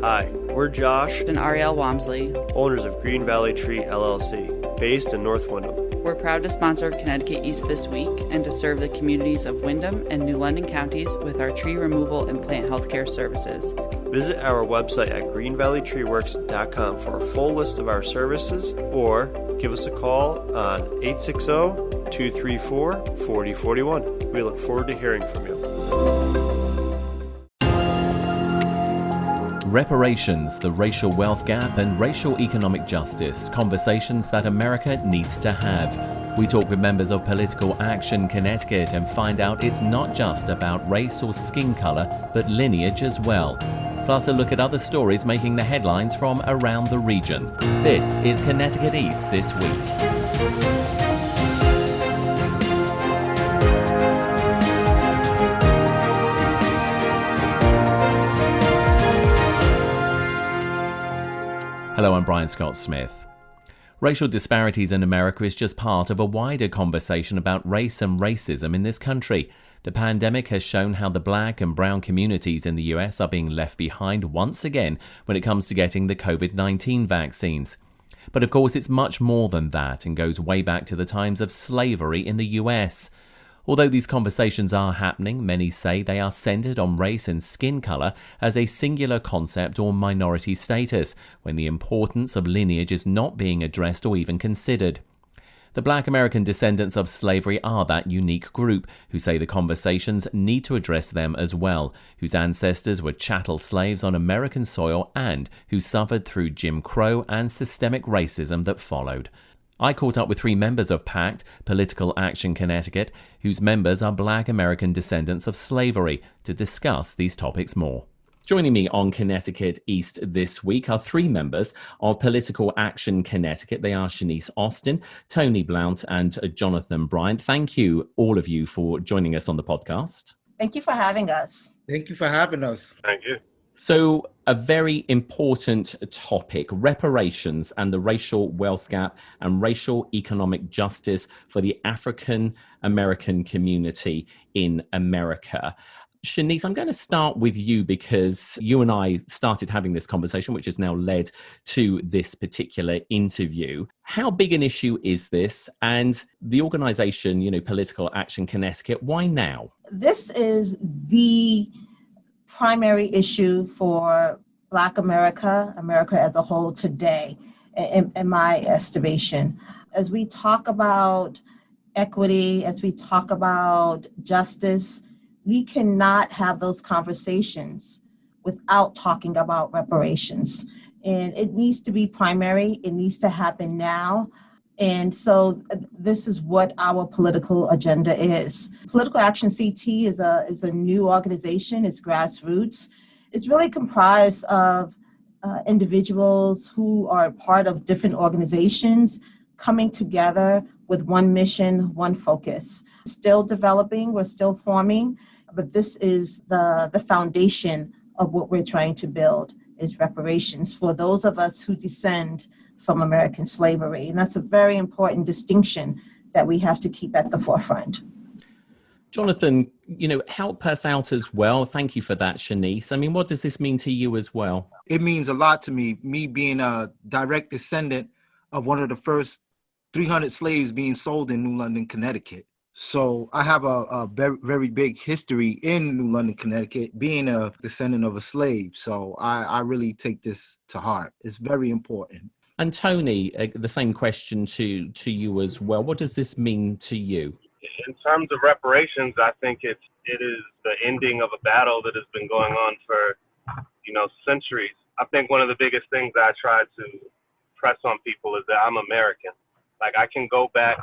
Hi, we're Josh and Ariel Wamsley, owners of Green Valley Tree LLC, based in North Windham. We're proud to sponsor Connecticut East this week and to serve the communities of Windham and New London counties with our tree removal and plant healthcare services. Visit our website at greenvalleytreeworks.com for a full list of our services or give us a call on 860-234-4041. We look forward to hearing from you. Reparations, the racial wealth gap, and racial economic justice, conversations that America needs to have. We talk with members of Political Action Connecticut and find out it's not just about race or skin color, but lineage as well. Plus a look at other stories making the headlines from around the region. This is Connecticut East This Week. Hello, I'm Brian Scott Smith. Racial disparities in America is just part of a wider conversation about race and racism in this country. The pandemic has shown how the black and brown communities in the US are being left behind once again when it comes to getting the COVID-19 vaccines. But of course, it's much more than that and goes way back to the times of slavery in the US. Although these conversations are happening, many say they are centered on race and skin color as a singular concept or minority status, when the importance of lineage is not being addressed or even considered. The Black American descendants of slavery are that unique group who say the conversations need to address them as well, whose ancestors were chattel slaves on American soil and who suffered through Jim Crow and systemic racism that followed. I caught up with three members of PACT, Political Action Connecticut, whose members are Black American descendants of slavery, to discuss these topics more. Joining me on Connecticut East this week are three members of Political Action Connecticut. They are Shanice Austin, Tony Blount, and Jonathan Bryant. Thank you, all of you, for joining us on the podcast. Thank you for having us. Thank you for having us. Thank you. So, a very important topic, reparations and the racial wealth gap and racial economic justice for the African American community in America. Shanice, I'm going to start with you because you and I started having this conversation, which has now led to this particular interview. How big an issue is this? And the organization, Political Action Connecticut, why now? This is the primary issue for Black America as a whole today, in my estimation. As we talk about equity, as we talk about justice, we cannot have those conversations without talking about reparations. And it needs to be primary. It needs to happen now. And so this is what our political agenda is. Political Action CT is a new organization. It's grassroots. It's really comprised of individuals who are part of different organizations coming together with one mission, one focus. Still developing, we're still forming, but this is the foundation of what we're trying to build is reparations for those of us who descend from American slavery. And that's a very important distinction that we have to keep at the forefront. Jonathan, help us out as well. Thank you for that, Shanice. I mean, what does this mean to you as well? It means a lot to me being a direct descendant of one of the first 300 slaves being sold in New London, Connecticut. So I have a very, very big history in New London, Connecticut, being a descendant of a slave. So I really take this to heart. It's very important. And Tony, the same question to you as well. What does this mean to you? In terms of reparations, I think it is the ending of a battle that has been going on for, centuries. I think one of the biggest things I try to press on people is that I'm American. Like, I can go back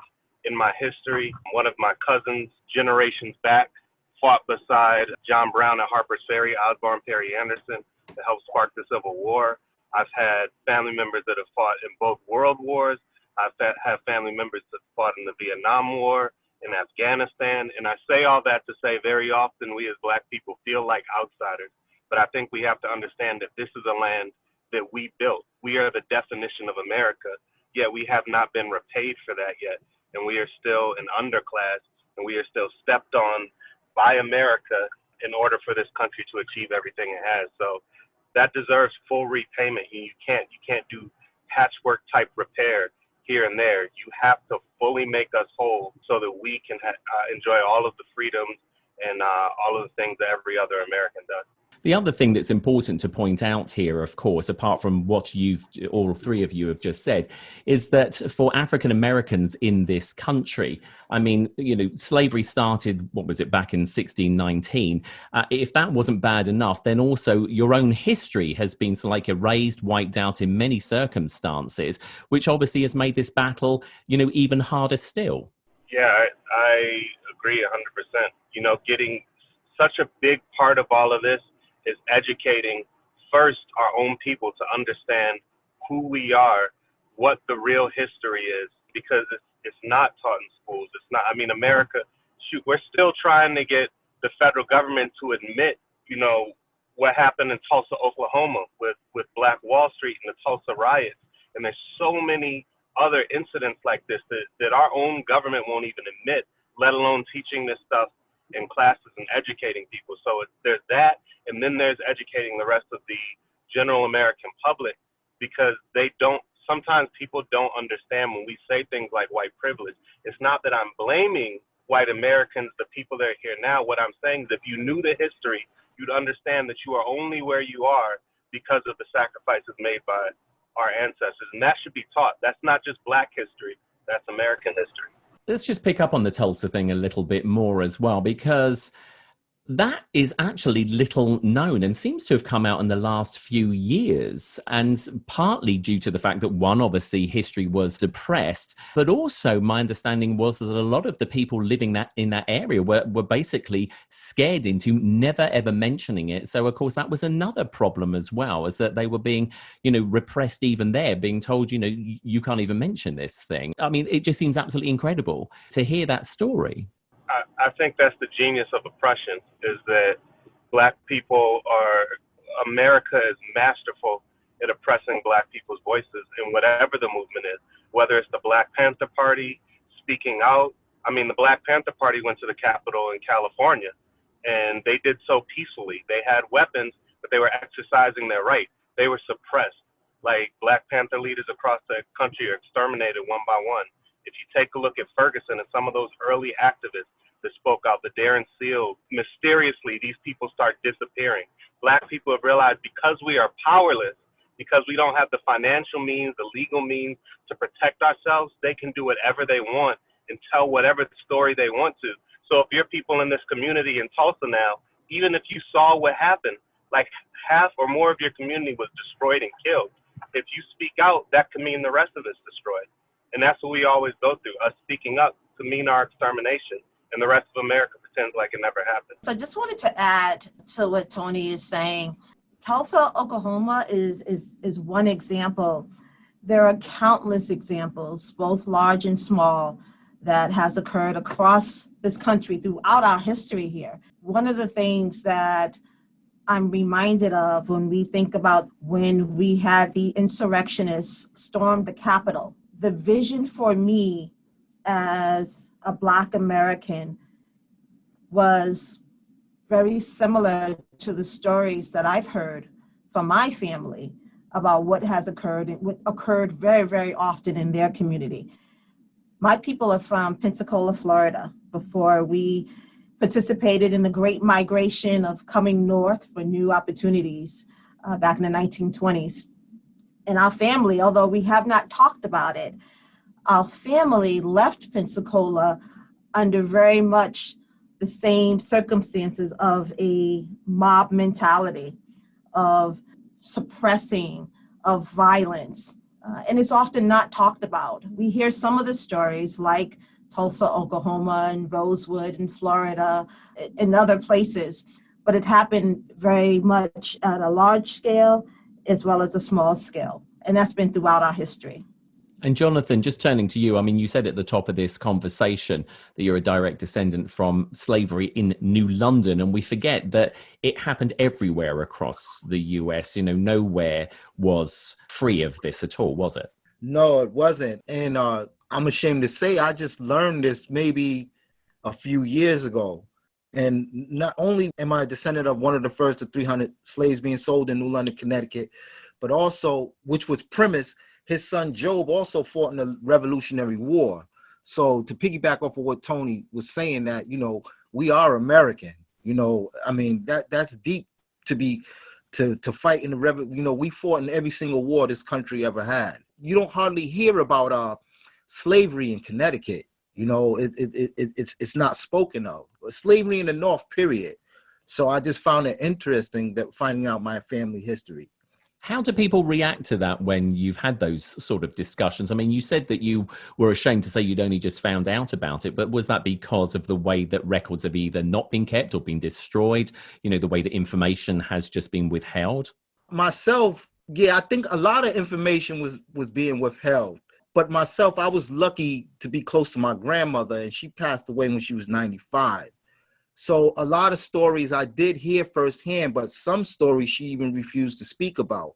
in my history. One of my cousins, generations back, fought beside John Brown at Harper's Ferry, Osborne Perry Anderson, to help spark the Civil War. I've had family members that have fought in both world wars. I've had family members that fought in the Vietnam War, in Afghanistan. And I say all that to say very often we as Black people feel like outsiders. But I think we have to understand that this is a land that we built. We are the definition of America, yet we have not been repaid for that yet. And we are still an underclass, and we are still stepped on by America in order for this country to achieve everything it has. So that deserves full repayment. You can't do patchwork type repair here and there. You have to fully make us whole so that we can enjoy all of the freedoms and all of the things that every other American does. The other thing that's important to point out here, of course, apart from what all three of you have just said, is that for African Americans in this country, I mean, slavery started, back in 1619. If that wasn't bad enough, then also your own history has been erased, wiped out in many circumstances, which obviously has made this battle, even harder still. Yeah, I agree 100%. Getting such a big part of all of this is educating first our own people to understand who we are, what the real history is, because it's not taught in schools. It's not, America, we're still trying to get the federal government to admit, what happened in Tulsa, Oklahoma with Black Wall Street and the Tulsa riots. And there's so many other incidents like this that our own government won't even admit, let alone teaching this stuff in classes and educating people. So there's that, and then there's educating the rest of the general American public, because sometimes people don't understand when we say things like white privilege. It's not that I'm blaming white Americans, the people that are here now. What I'm saying is if you knew the history, you'd understand that you are only where you are because of the sacrifices made by our ancestors, and that should be taught. That's not just Black history, that's American history. Let's just pick up on the Tulsa thing a little bit more as well, because that is actually little known and seems to have come out in the last few years, and partly due to the fact that, one, obviously history was suppressed, but also my understanding was that a lot of the people living in that area were basically scared into never ever mentioning it. So of course that was another problem as well, is that they were being repressed even there, being told you can't even mention this thing. I mean, it just seems absolutely incredible to hear that story. I think that's the genius of oppression, is that Black people America is masterful at oppressing Black people's voices in whatever the movement is, whether it's the Black Panther Party speaking out. The Black Panther Party went to the Capitol in California, and they did so peacefully. They had weapons, but they were exercising their right. They were suppressed. Like, Black Panther leaders across the country are exterminated one by one. If you take a look at Ferguson and some of those early activists that spoke out, the Darren Seal, mysteriously, these people start disappearing. Black people have realized, because we are powerless, because we don't have the financial means, the legal means to protect ourselves, they can do whatever they want and tell whatever story they want to. So if you're people in this community in Tulsa now, even if you saw what happened, like half or more of your community was destroyed and killed. If you speak out, that could mean the rest of it's destroyed. And that's what we always go through. Us speaking up could mean our extermination, and the rest of America pretends like it never happened. So I just wanted to add to what Tony is saying. Tulsa, Oklahoma is one example. There are countless examples, both large and small, that has occurred across this country throughout our history here. One of the things that I'm reminded of when we think about when we had the insurrectionists storm the Capitol, the vision for me as a Black American was very similar to the stories that I've heard from my family about what has occurred and what occurred very, very often in their community. My people are from Pensacola, Florida. Before we participated in the Great Migration of coming north for new opportunities back in the 1920s. And our family, although we have not talked about it, our family left Pensacola under very much the same circumstances of a mob mentality, of suppressing, of violence. And it's often not talked about. We hear some of the stories like Tulsa, Oklahoma, and Rosewood in Florida, and other places, but it happened very much at a large scale as well as a small scale. And that's been throughout our history. And Jonathan, just turning to you, I mean, you said at the top of this conversation that you're a direct descendant from slavery in New London, and we forget that it happened everywhere across the US. Nowhere was free of this at all, was it? No, it wasn't. And I'm ashamed to say I just learned this maybe a few years ago, And not only am I a descendant of one of the first of 300 slaves being sold in New London, Connecticut, but also, which was premise, his son Job also fought in the Revolutionary War. So to piggyback off of what Tony was saying, that, you know, we are American, you know, I mean, that's deep to be, to fight in the you know, we fought in every single war this country ever had. You don't hardly hear about slavery in Connecticut. You know, it's not spoken of. Slavery in the North, period. So I just found it interesting that finding out my family history. How do people react to that when you've had those sort of discussions? I mean, you said that you were ashamed to say you'd only just found out about it, but was that because of the way that records have either not been kept or been destroyed? You know, the way that information has just been withheld? Myself, yeah, I think a lot of information was being withheld. But myself, I was lucky to be close to my grandmother, and she passed away when she was 95. So a lot of stories I did hear firsthand, but some stories she even refused to speak about,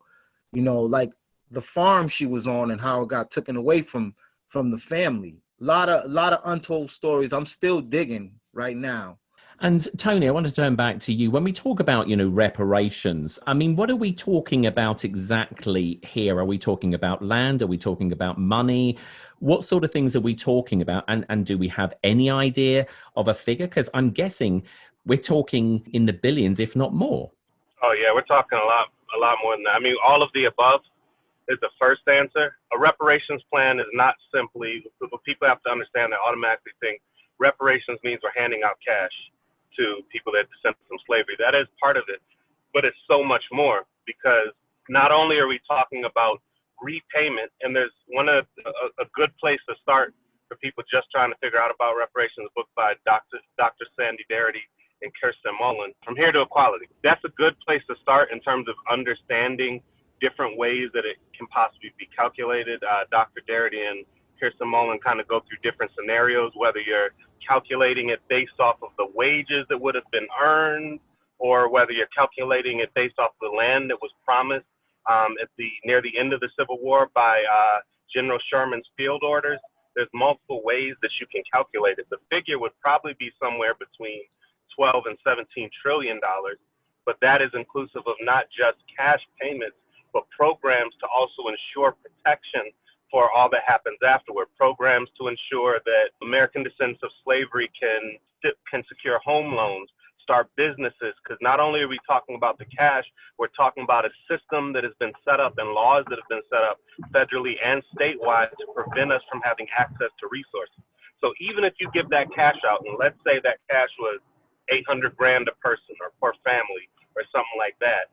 you know, like the farm she was on and how it got taken away from the family. A lot of untold stories. I'm still digging right now. And Tony, I want to turn back to you. When we talk about, you know, reparations, I mean, what are we talking about exactly here? Are we talking about land? Are we talking about money? What sort of things are we talking about? And do we have any idea of a figure? Because I'm guessing we're talking in the billions, if not more. Oh yeah, we're talking a lot more than that. I mean, all of the above is the first answer. A reparations plan is not simply, people have to understand, they automatically think reparations means we're handing out cash to people that descended from slavery. That is part of it, but it's so much more, because not only are we talking about repayment, and there's a good place to start for people just trying to figure out about reparations, a book by Dr. Sandy Darity and Kirsten Mullen, From Here to Equality. That's a good place to start in terms of understanding different ways that it can possibly be calculated. Dr. Darity and Kirsten Mullen kind of go through different scenarios, whether you're calculating it based off of the wages that would have been earned, or whether you're calculating it based off the land that was promised near the end of the Civil War by General Sherman's field orders. There's multiple ways that you can calculate it. The figure would probably be somewhere between 12 and 17 trillion dollars, but that is inclusive of not just cash payments, but programs to also ensure protection for all that happens afterward. Programs to ensure that American descendants of slavery can secure home loans, start businesses, because not only are we talking about the cash, we're talking about a system that has been set up and laws that have been set up federally and statewide to prevent us from having access to resources. So even if you give that cash out, and let's say that cash was 800 grand a person or per family or something like that,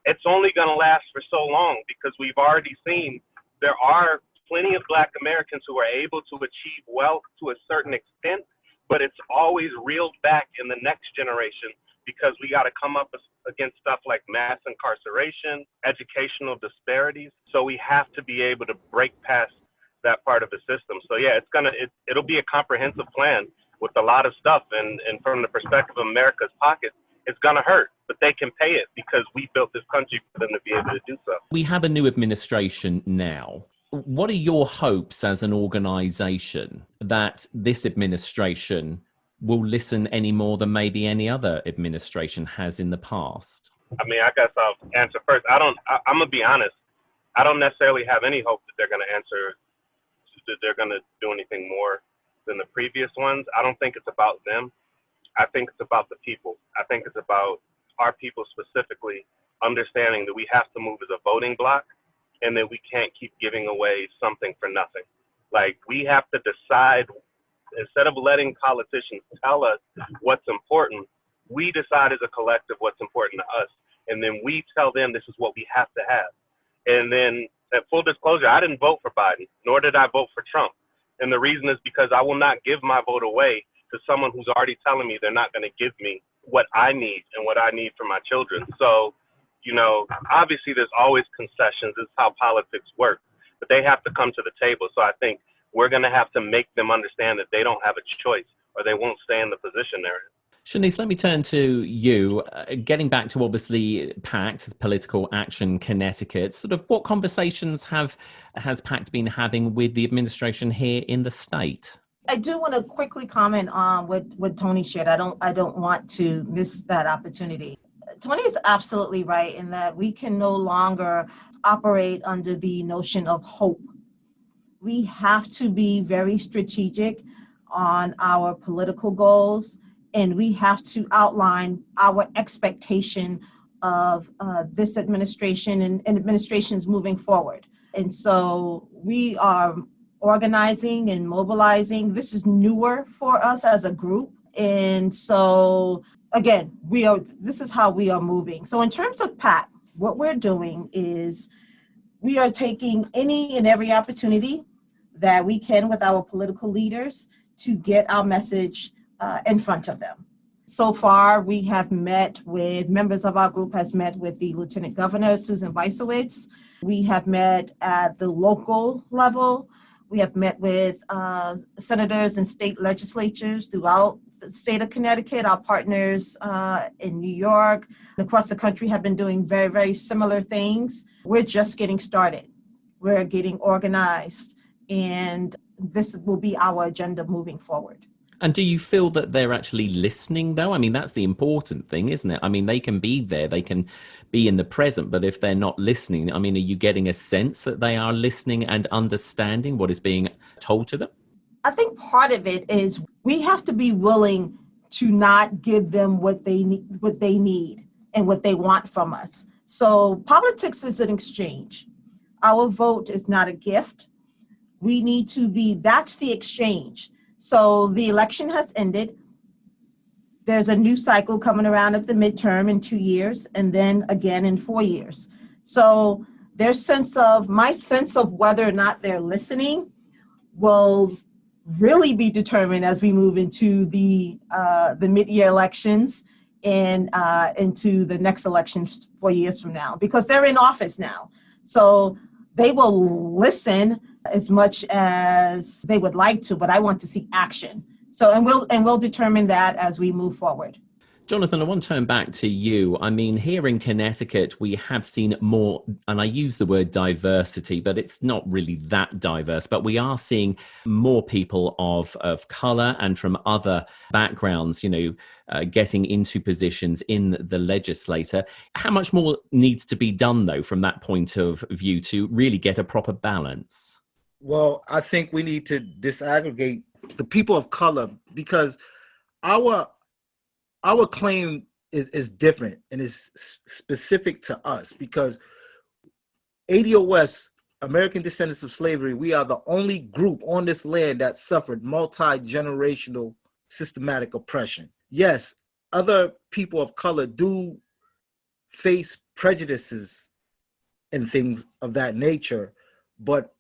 it's only going to last for so long, because we've already seen there are plenty of Black Americans who are able to achieve wealth to a certain extent, but it's always reeled back in the next generation, because we got to come up against stuff like mass incarceration, educational disparities. So we have to be able to break past that part of the system. So yeah, it'll be a comprehensive plan with a lot of stuff. And from the perspective of America's pockets, it's going to hurt, but they can pay it because we built this country for them to be able to do so. We have a new administration now. What are your hopes as an organization that this administration will listen any more than maybe any other administration has in the past? I mean, I guess I'll answer first. I'm going to be honest. I don't necessarily have any hope that they're going to answer, that they're going to do anything more than the previous ones. I don't think it's about them. I think it's about the people. I think it's about our people specifically understanding that we have to move as a voting bloc, and that we can't keep giving away something for nothing. Like, we have to decide, instead of letting politicians tell us what's important, we decide as a collective what's important to us. And then we tell them this is what we have to have. And then, at full disclosure, I didn't vote for Biden, nor did I vote for Trump. And the reason is because I will not give my vote away to someone who's already telling me they're not going to give me what I need and what I need for my children. So, you know, obviously there's always concessions. This is how politics work, but they have to come to the table. So I think we're going to have to make them understand that they don't have a choice, or they won't stay in the position they're in. Shanice, let me turn to you. Getting back to obviously PACT, Political Action Connecticut, sort of what conversations has PACT been having with the administration here in the state? I do want to quickly comment on what Tony shared. I don't want to miss that opportunity. Tony is absolutely right in that we can no longer operate under the notion of hope. We have to be very strategic on our political goals, and we have to outline our expectation of this administration and administrations moving forward. And so we are organizing and mobilizing. This is newer for us as a group. And so again, this is how we are moving. So in terms of PACT, what we're doing is we are taking any and every opportunity that we can with our political leaders to get our message in front of them. So far, we have met with, members of our group has met with the Lieutenant Governor, Susan Weissowitz. We have met at the local level. We have met with senators and state legislatures throughout the state of Connecticut. Our partners in New York and across the country have been doing very, very similar things. We're just getting started. We're getting organized, and this will be our agenda moving forward. And do you feel that they're actually listening, though? I mean, that's the important thing, isn't it? I mean, they can be there, they can be in the present, but if they're not listening, I mean, are you getting a sense that they are listening and understanding what is being told to them? I think part of it is we have to be willing to not give them what they need and what they want from us. So politics is an exchange. Our vote is not a gift. We need to be, that's the exchange. So the election has ended. There's a new cycle coming around at the midterm in 2 years, and then again in 4 years. So my sense of whether or not they're listening will really be determined as we move into the mid-year elections and into the next election 4 years from now, because they're in office now. So they will listen as much as they would like to, but I want to see action. So, and we'll determine that as we move forward. Jonathan, I want to turn back to you. I mean, here in Connecticut, we have seen more, and I use the word diversity, but it's not really that diverse, but we are seeing more people of color and from other backgrounds, getting into positions in the legislature. How much more needs to be done, though, from that point of view to really get a proper balance? Well, I think we need to disaggregate the people of color, because our claim is different and is specific to us, because ADOS, American Descendants of Slavery, we are the only group on this land that suffered multi-generational systematic oppression. Yes, other people of color do face prejudices and things of that nature, but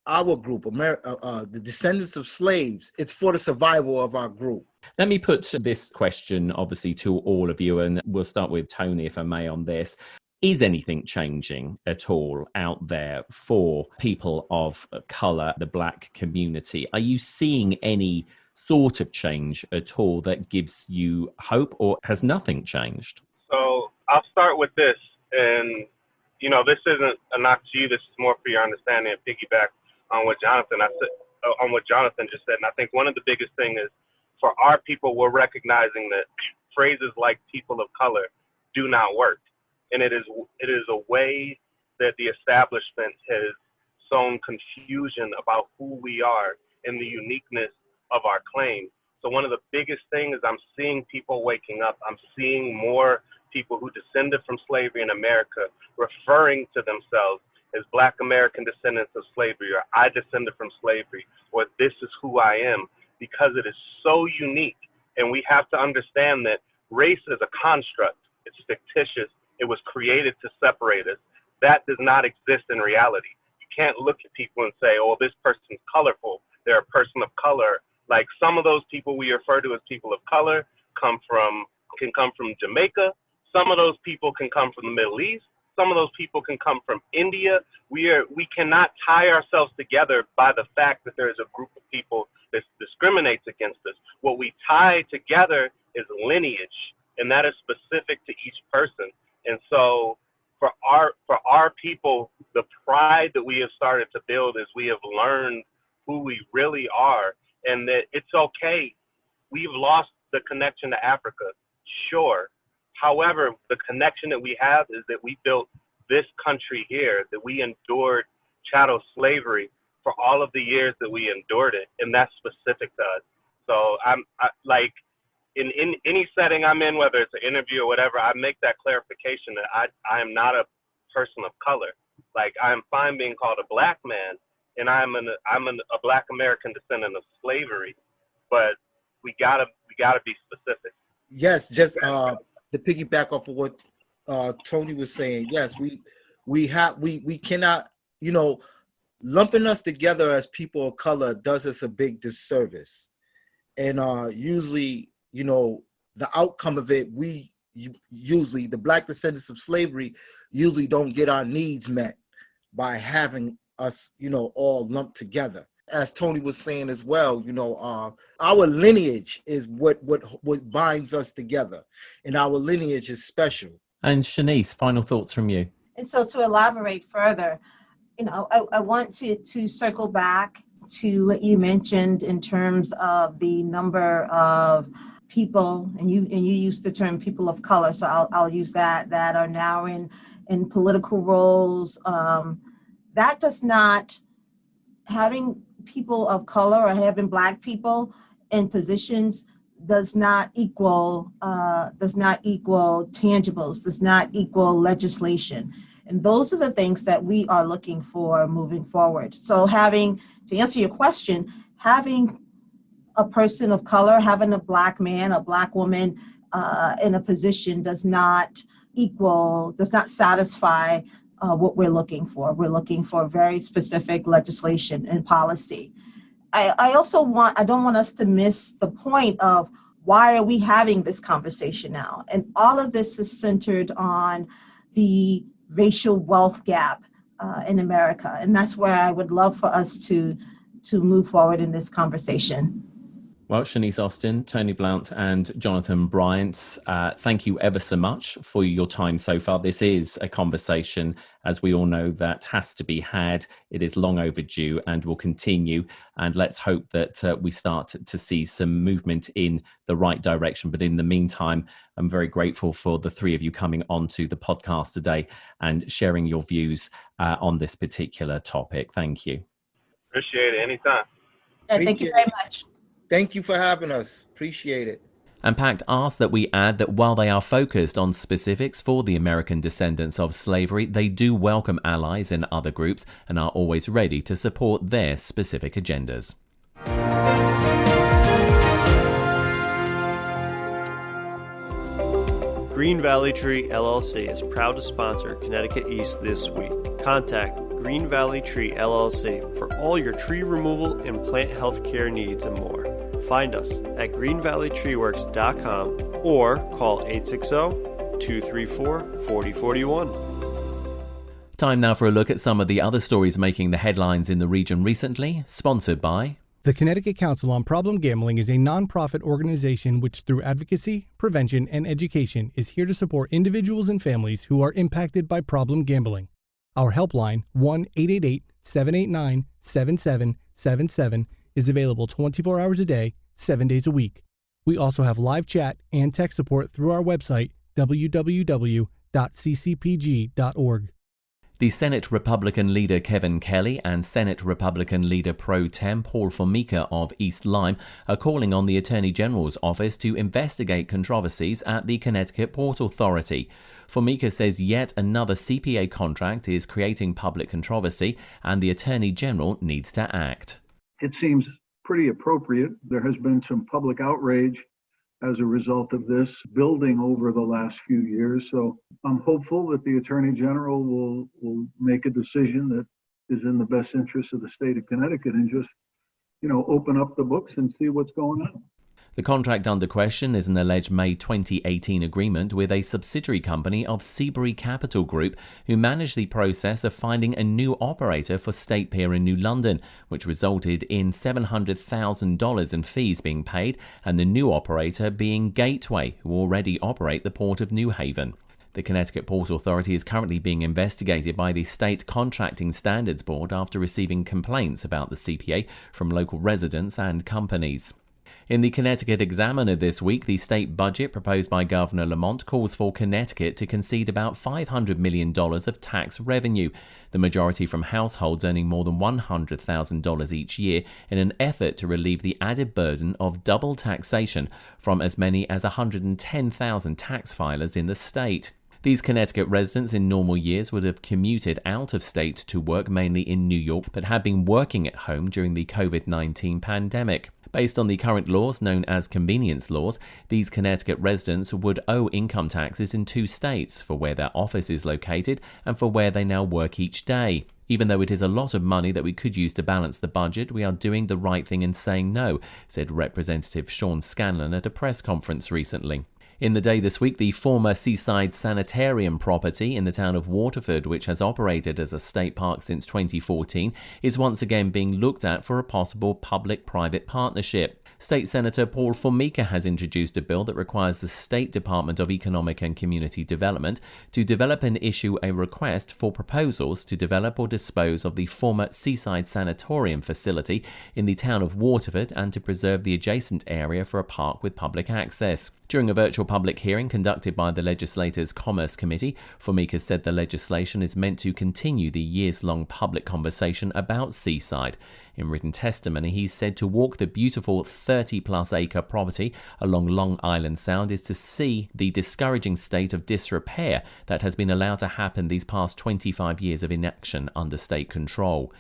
our group, the Descendants of Slaves, it's for the survival of our group. Let me put this question, obviously, to all of you, and we'll start with Tony, if I may, on this. Is anything changing at all out there for people of colour, the Black community? Are you seeing any sort of change at all that gives you hope, or has nothing changed? So I'll start with this, and this isn't a knock to you. This is more for your understanding and piggyback on what Jonathan just said. And I think one of the biggest things is, for our people, we're recognizing that phrases like people of color do not work. And it is a way that the establishment has sown confusion about who we are and the uniqueness of our claim. So one of the biggest things is I'm seeing people waking up. I'm seeing more people who descended from slavery in America referring to themselves as Black American descendants of slavery, or I descended from slavery, or this is who I am, because it is so unique. And we have to understand that race is a construct. It's fictitious. It was created to separate us. That does not exist in reality. You can't look at people and say, oh, this person's colorful. They're a person of color. Like, some of those people we refer to as people of color can come from Jamaica. Some of those people can come from the Middle East. Some of those people can come from India. We cannot tie ourselves together by the fact that there is a group of people that discriminates against us. What we tie together is lineage, and that is specific to each person. And so for our people, the pride that we have started to build is we have learned who we really are, and that it's okay. We've lost the connection to Africa, sure. However, the connection that we have is that we built this country here, that we endured chattel slavery for all of the years that we endured it, and that's specific to us. So like in any setting I'm in, whether it's an interview or whatever, I make that clarification that I am not a person of color. Like, I'm fine being called a black man, and I'm a black American descendant of slavery, but we gotta be specific. Yes, just to piggyback off of what Tony was saying. Yes, we cannot, lumping us together as people of color does us a big disservice. And usually, the outcome of it, usually the black descendants of slavery usually don't get our needs met by having us, all lumped together. As Tony was saying as well, our lineage is what binds us together, and our lineage is special. And Shanice, final thoughts from you. And so to elaborate further, I want to circle back to what you mentioned in terms of the number of people, and you used the term people of color, so I'll use that are now in political roles. That does not, having people of color or having Black people in positions does not equal tangibles, does not equal legislation. And those are the things that we are looking for moving forward. So to answer your question, having a person of color, having a Black man, a Black woman in a position does not satisfy what we're looking for. We're looking for very specific legislation and policy. I don't want us to miss the point of why are we having this conversation now? And all of this is centered on the racial wealth gap in America. And that's where I would love for us to move forward in this conversation. Well, Shanice Austin, Tony Blount, and Jonathan Bryant, thank you ever so much for your time so far. This is a conversation, as we all know, that has to be had. It is long overdue and will continue. And let's hope that we start to see some movement in the right direction. But in the meantime, I'm very grateful for the three of you coming onto the podcast today and sharing your views on this particular topic. Thank you. Appreciate it. Anytime. Thank you very much. Thank you for having us. Appreciate it. And PACT asks that we add that while they are focused on specifics for the American descendants of slavery, they do welcome allies in other groups and are always ready to support their specific agendas. Green Valley Tree LLC is proud to sponsor Connecticut East this week. Contact Green Valley Tree LLC for all your tree removal and plant health care needs and more. Find us at greenvalleytreeworks.com or call 860-234-4041. Time now for a look at some of the other stories making the headlines in the region recently, sponsored by the Connecticut Council on Problem Gambling is a nonprofit organization which, through advocacy, prevention, and education, is here to support individuals and families who are impacted by problem gambling. Our helpline, 1-888-789-7777, is available 24 hours a day, 7 days a week. We also have live chat and tech support through our website, www.ccpg.org. The Senate Republican leader Kevin Kelly and Senate Republican leader pro tem Paul Formica of East Lyme are calling on the Attorney General's office to investigate controversies at the Connecticut Port Authority. Formica says yet another CPA contract is creating public controversy and the Attorney General needs to act. It seems pretty appropriate. There has been some public outrage as a result of this building over the last few years. So I'm hopeful that the Attorney General will make a decision that is in the best interest of the state of Connecticut and just, open up the books and see what's going on. The contract under question is an alleged May 2018 agreement with a subsidiary company of Seabury Capital Group, who managed the process of finding a new operator for State Pier in New London, which resulted in $700,000 in fees being paid, and the new operator being Gateway, who already operate the Port of New Haven. The Connecticut Port Authority is currently being investigated by the State Contracting Standards Board after receiving complaints about the CPA from local residents and companies. In the Connecticut Examiner this week, the state budget proposed by Governor Lamont calls for Connecticut to concede about $500 million of tax revenue, the majority from households earning more than $100,000 each year, in an effort to relieve the added burden of double taxation from as many as 110,000 tax filers in the state. These Connecticut residents in normal years would have commuted out of state to work mainly in New York, but have been working at home during the COVID-19 pandemic. Based on the current laws known as convenience laws, these Connecticut residents would owe income taxes in 2 states, for where their office is located and for where they now work each day. Even though it is a lot of money that we could use to balance the budget, we are doing the right thing in saying no, said Representative Sean Scanlon at a press conference recently. In the day this week, the former Seaside Sanitarium property in the town of Waterford, which has operated as a state park since 2014, is once again being looked at for a possible public-private partnership. State Senator Paul Formica has introduced a bill that requires the State Department of Economic and Community Development to develop and issue a request for proposals to develop or dispose of the former Seaside Sanatorium facility in the town of Waterford and to preserve the adjacent area for a park with public access. During a virtual public hearing conducted by the legislator's Commerce Committee, Formica said the legislation is meant to continue the years-long public conversation about Seaside. In written testimony, he said to walk the beautiful 30-plus acre property along Long Island Sound is to see the discouraging state of disrepair that has been allowed to happen these past 25 years of inaction under state control.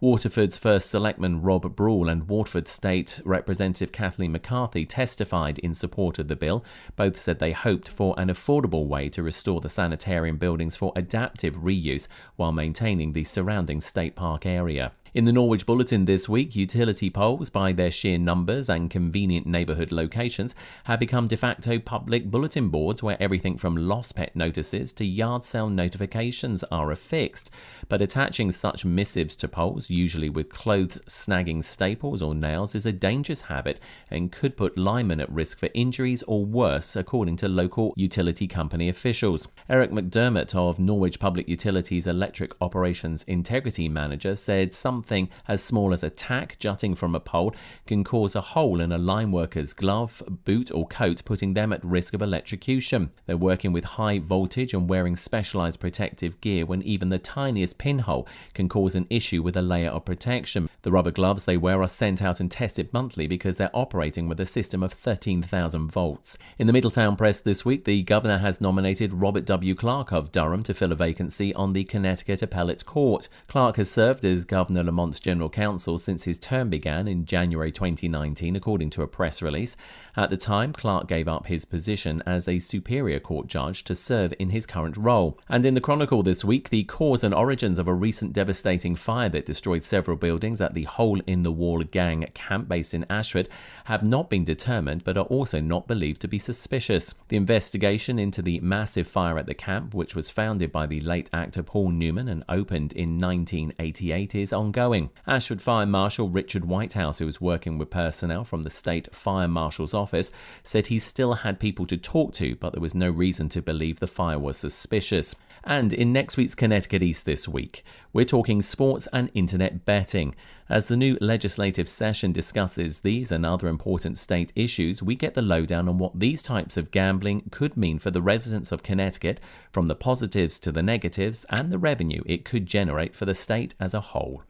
Waterford's first selectman Rob Brule and Waterford State Representative Kathleen McCarthy testified in support of the bill. Both said they hoped for an affordable way to restore the sanitarium buildings for adaptive reuse while maintaining the surrounding state park area. In the Norwich Bulletin this week, utility poles, by their sheer numbers and convenient neighbourhood locations, have become de facto public bulletin boards where everything from lost pet notices to yard sale notifications are affixed. But attaching such missives to poles, usually with clothes snagging staples or nails, is a dangerous habit and could put linemen at risk for injuries or worse, according to local utility company officials. Eric McDermott of Norwich Public Utilities Electric Operations Integrity Manager said something as small as a tack jutting from a pole can cause a hole in a line worker's glove, boot or coat, putting them at risk of electrocution. They're working with high voltage and wearing specialized protective gear when even the tiniest pinhole can cause an issue with a layer of protection. The rubber gloves they wear are sent out and tested monthly because they're operating with a system of 13,000 volts. In the Middletown Press this week, the governor has nominated Robert W. Clark of Durham to fill a vacancy on the Connecticut Appellate Court. Clark has served as Governor Lamont's general counsel since his term began in January 2019, according to a press release. At the time, Clark gave up his position as a Superior Court judge to serve in his current role. And in the Chronicle this week, the cause and origins of a recent devastating fire that destroyed several buildings at the Hole in the Wall gang camp based in Ashford have not been determined, but are also not believed to be suspicious. The investigation into the massive fire at the camp, which was founded by the late actor Paul Newman and opened in 1988, is ongoing. Ashford Fire Marshal Richard Whitehouse, who was working with personnel from the State Fire Marshal's office, said he still had people to talk to, but there was no reason to believe the fire was suspicious. And in next week's Connecticut East this week, we're talking sports and internet betting. As the new legislative session discusses these and other important state issues, we get the lowdown on what these types of gambling could mean for the residents of Connecticut, from the positives to the negatives, and the revenue it could generate for the state as a whole.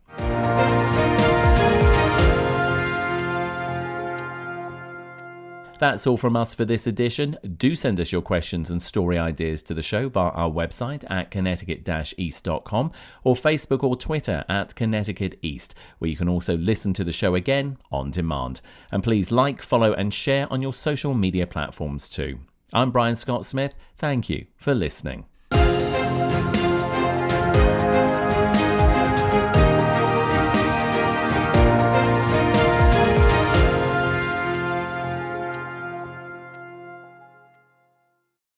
That's all from us for this edition. Do send us your questions and story ideas to the show via our website at connecticut-east.com or Facebook or Twitter at Connecticut East, where you can also listen to the show again on demand. And please like, follow and share on your social media platforms too. I'm Brian Scott Smith. Thank you for listening.